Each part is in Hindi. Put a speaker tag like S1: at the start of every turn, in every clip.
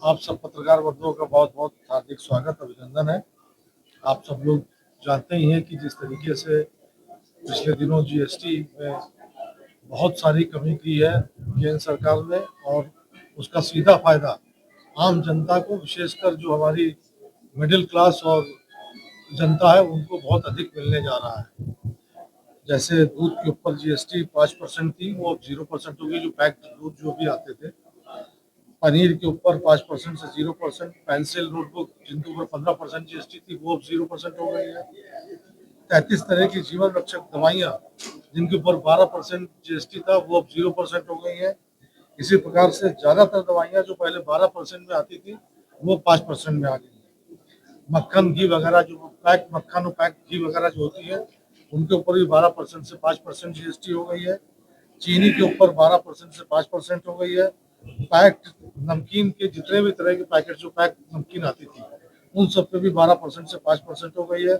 S1: आप सब पत्रकार बंधुओं का बहुत बहुत हार्दिक स्वागत अभिनंदन है। आप सब लोग जानते ही हैं कि जिस तरीके से पिछले दिनों जीएसटी में बहुत सारी कमी की है केंद्र सरकार ने, और उसका सीधा फायदा आम जनता को, विशेषकर जो हमारी मिडिल क्लास और जनता है उनको बहुत अधिक मिलने जा रहा है। जैसे दूध के ऊपर जीएसटी 5% थी, वो अब 0% हो गई। जो पैक्ड दूध जो भी आते थे, पनीर के ऊपर 5% से 0%, पेंसिल नोटबुक जिनके ऊपर 15% जीएसटी थी वो अब 0% हो गई है। 33 तरह की जीवन रक्षक दवाइयाँ जिनके ऊपर 12% जीएसटी था वो अब 0% हो गई है। इसी प्रकार से ज्यादातर दवाइयाँ जो पहले 12% में आती थी वो 5% में आ गई है। मक्खन घी वगैरह, जो पैक मक्खन और पैक घी वगैरह जो होती है उनके ऊपर भी 12% से 5% जीएसटी हो गई है। चीनी के ऊपर 12% से 5% हो गई है। पैक्ड नमकीन के जितने भी तरह के पैकेट जो पैक नमकीन आती थी उन सब पे भी 12% से 5% हो गई है।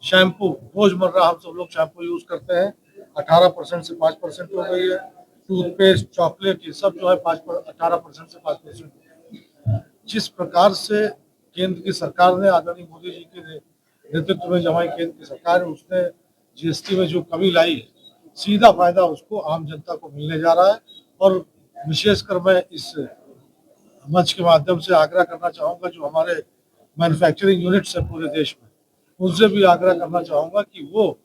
S1: शैम्पू, रोजमर्रा हम सब लोग शैम्पू यूज करते हैं, 18% से 5% हो गई है। टूथपेस्ट, चॉकलेट, ये सब जो है 18% से 5%। जिस प्रकार से केंद्र की सरकार ने, आदरणीय मोदी जी के नेतृत्व में जो हमारी केंद्र की सरकार है उसने जीएसटी में जो कमी लाई है, सीधा फायदा उसको आम जनता को मिलने जा रहा है। और विशेषकर मैं इस मंच के माध्यम से आग्रह करना चाहूंगा जो हमारे मैन्युफैक्चरिंग यूनिट्स है पूरे देश में, उनसे भी आग्रह करना चाहूंगा कि वो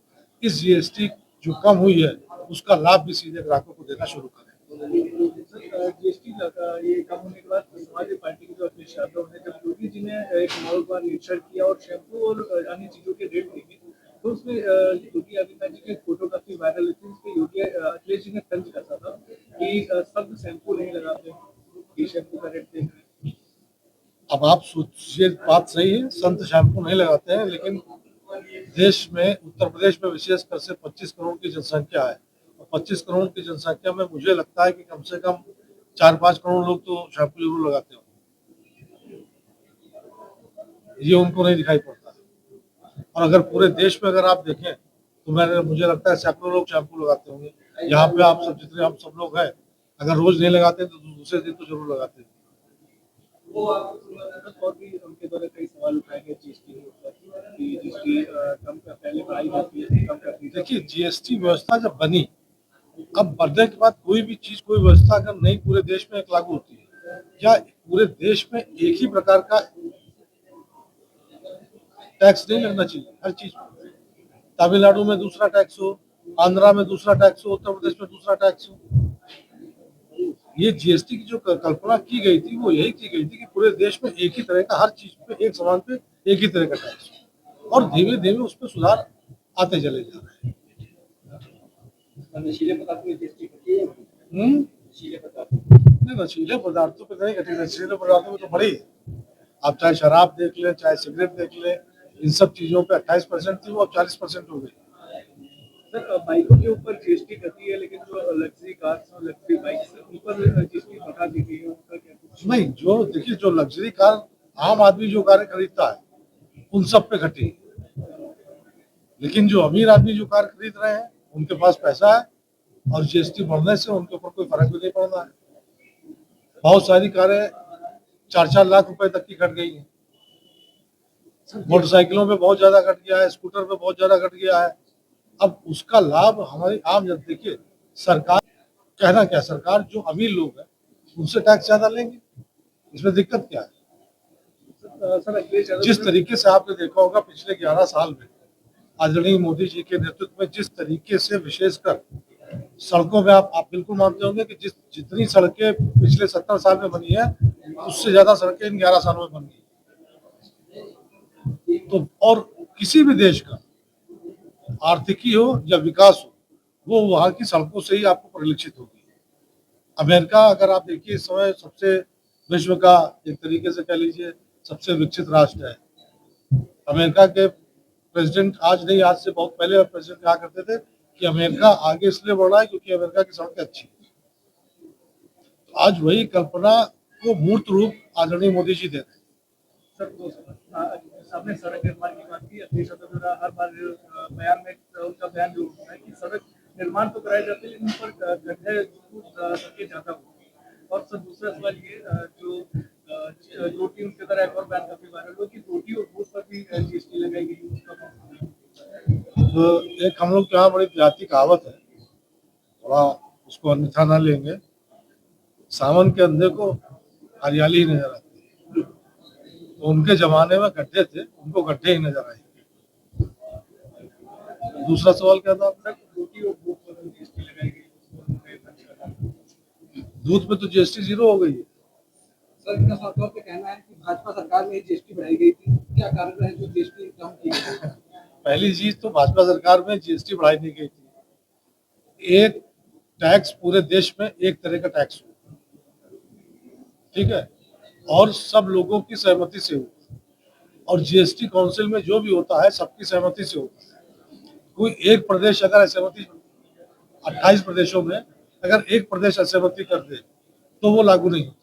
S1: इस जीएसटी जो कम हुई है उसका लाभ भी सीधे ग्राहकों को देना शुरू करें।
S2: जीएसटी ये कम होने के बाद समाजवादी पार्टी के जो अखिलेश यादव ने, जब योगी जी ने एक मॉल का निरीक्षण किया और शैम्पू और अन्य चीजों के रेट देखे, तो उसमें योगी आदित्यनाथ जी की फोटो काफी वायरल हुई थी। उसमें योगी अखिलेश जी ने तंज कसा था कि सब शैम्पू नहीं लगाते, ये शैम्पू का रेट देख रहे हैं।
S1: अब आप सोचिए, बात सही है, संत शैम्पू नहीं लगाते हैं, लेकिन देश में, उत्तर प्रदेश में विशेषकर से 25 करोड़ की जनसंख्या है, और 25 करोड़ की जनसंख्या में मुझे लगता है कि कम से कम 4-5 करोड़ लोग तो शैम्पू जरूर लगाते होंगे। ये उनको नहीं दिखाई पड़ता। और अगर पूरे देश में अगर आप देखें तो मुझे लगता है सैकड़ों लोग शैम्पू लगाते होंगे। यहाँ पे आप सब, जितने हम सब लोग हैं, अगर रोज नहीं लगाते तो दूसरे दिन तो जरूर लगाते हैं।
S2: वो और भी उनके द्वारा कई सवाल उठाए गए जीएसटी के ऊपर कि जीएसटी कम का पहले बढ़ाई जाती है, कम करती है।
S1: देखिए, जीएसटी व्यवस्था जब बनी, अब बढ़ने के बाद कोई भी चीज, कोई व्यवस्था अगर नई पूरे देश में एक लागू होती है, क्या पूरे देश में एक ही प्रकार का टैक्स नहीं लगना चाहिए हर चीज पर? तमिलनाडु में दूसरा टैक्स हो, आंध्रा में दूसरा टैक्स हो, उत्तर प्रदेश में दूसरा टैक्स हो। ये जीएसटी की जो कल्पना की गई थी वो यही की गई थी कि पूरे देश में एक ही तरह का, हर चीज पे, एक सामान पे एक ही तरह का टैक्स हो, और धीमे धीमे उसमें सुधार आते चले जा रहे हैं।
S2: नशीले पदार्थों में जीएसटी घटी है। नशीले पदार्थ
S1: नहीं, नशीले पदार्थों पे नहीं घटी, नशीले पदार्थों में तो बढ़ी है। आप चाहे शराब देख ले, चाहे सिगरेट देख ले, इन सब चीजों पे 28% थी, वो अब 40% हो गई।
S2: सर, बाइकों के ऊपर जीएसटी घटी है, लेकिन जो लग्जरी कार्स और लग्जरी बाइक्स उन पर जीएसटी बढ़ा दी गई है, उनका क्या कुछ?
S1: नहीं, जो देखिए, जो लग्जरी कार आम आदमी जो कारें खरीदता है उन सब पे घटी, लेकिन जो अमीर आदमी जो कार खरीद रहे हैं उनके पास पैसा है, और जीएसटी बढ़ने से उनके ऊपर कोई फर्क भी नहीं पड़ रहा है। बहुत सारी कारें 4-4 लाख रुपए तक की घट गई हैं। मोटरसाइकिलों पे बहुत ज्यादा घट गया है, स्कूटर पे बहुत ज्यादा घट गया है। अब उसका लाभ हमारी आम जनता, देखिए, सरकार, कहना क्या, सरकार जो अमीर लोग हैं उनसे टैक्स ज्यादा लेंगे, इसमें दिक्कत क्या है?
S2: सर, अखिलेश यादव
S1: जिस तरीके से आपने देखा होगा पिछले 11 साल में आदरणीय मोदी जी के नेतृत्व में, जिस तरीके से विशेषकर सड़कों में, आप बिल्कुल मानते होंगे कि जितनी सड़कें पिछले 70 साल में बनी है उससे ज्यादा सड़कें इन 11 सालों में बन गई। तो और किसी भी देश का आर्थिकी हो या विकास हो, वो वहाँ की सड़कों से ही आपको परिलक्षित होगी। अमेरिका, अगर आप देखिए, इस समय सबसे, विश्व का एक तरीके से कह लीजिए सबसे विकसित राष्ट्र है। अमेरिका के प्रेसिडेंट, आज नहीं, आज से बहुत पहले प्रेसिडेंट कहा करते थे कि अमेरिका आगे इसलिए बढ़ रहा है क्योंकि अमेरिका की सड़कें अच्छी हैं। तो आज वही कल्पना को मूर्त रूप आदरणीय मोदी जी दे रहे हैं।
S2: सर, सामने सड़क निर्माण की बात की, अखिलेश यादव ने हर बार बयान में उनका बयान जो होता है कि सड़क निर्माण तो कराए जाते हैं, लेकिन उन पर गड्ढे सड़कें ज्यादा होती हैं। और सर, दूसरा सवाल ये, जो
S1: अब एक हम लोग के यहाँ बड़ी देहाती कहावत है, थोड़ा उसको अन्यथा ना लेंगे। सावन के अंधे को हरियाली ही नजर आती है, तो उनके जमाने में गड्ढे थे, उनको गड्ढे ही नजर आए। दूसरा सवाल क्या था आपका?
S2: रोटी और भूख पर जीएसटी लगाई गई, उसको उनका इतना अच्छा लगा।
S1: दूध पे तो जीएसटी जीरो हो गई है।
S3: सर, इनका साफ तौर पे कहना है कि भाजपा सरकार में ही जीएसटी बढ़ाई गई थी। क्या कारण है जो जीएसटी कम की गई?
S1: पहली चीज तो भाजपा सरकार में जीएसटी बढ़ाई नहीं गई थी। एक टैक्स पूरे देश में एक तरह का टैक्स हो, ठीक है, और सब लोगों की सहमति से हो। और जीएसटी काउंसिल में जो भी होता है सबकी सहमति से होता है। कोई एक प्रदेश अगर असहमति, 28 प्रदेशों में अगर एक प्रदेश असहमति कर दे तो वो लागू नहीं होता।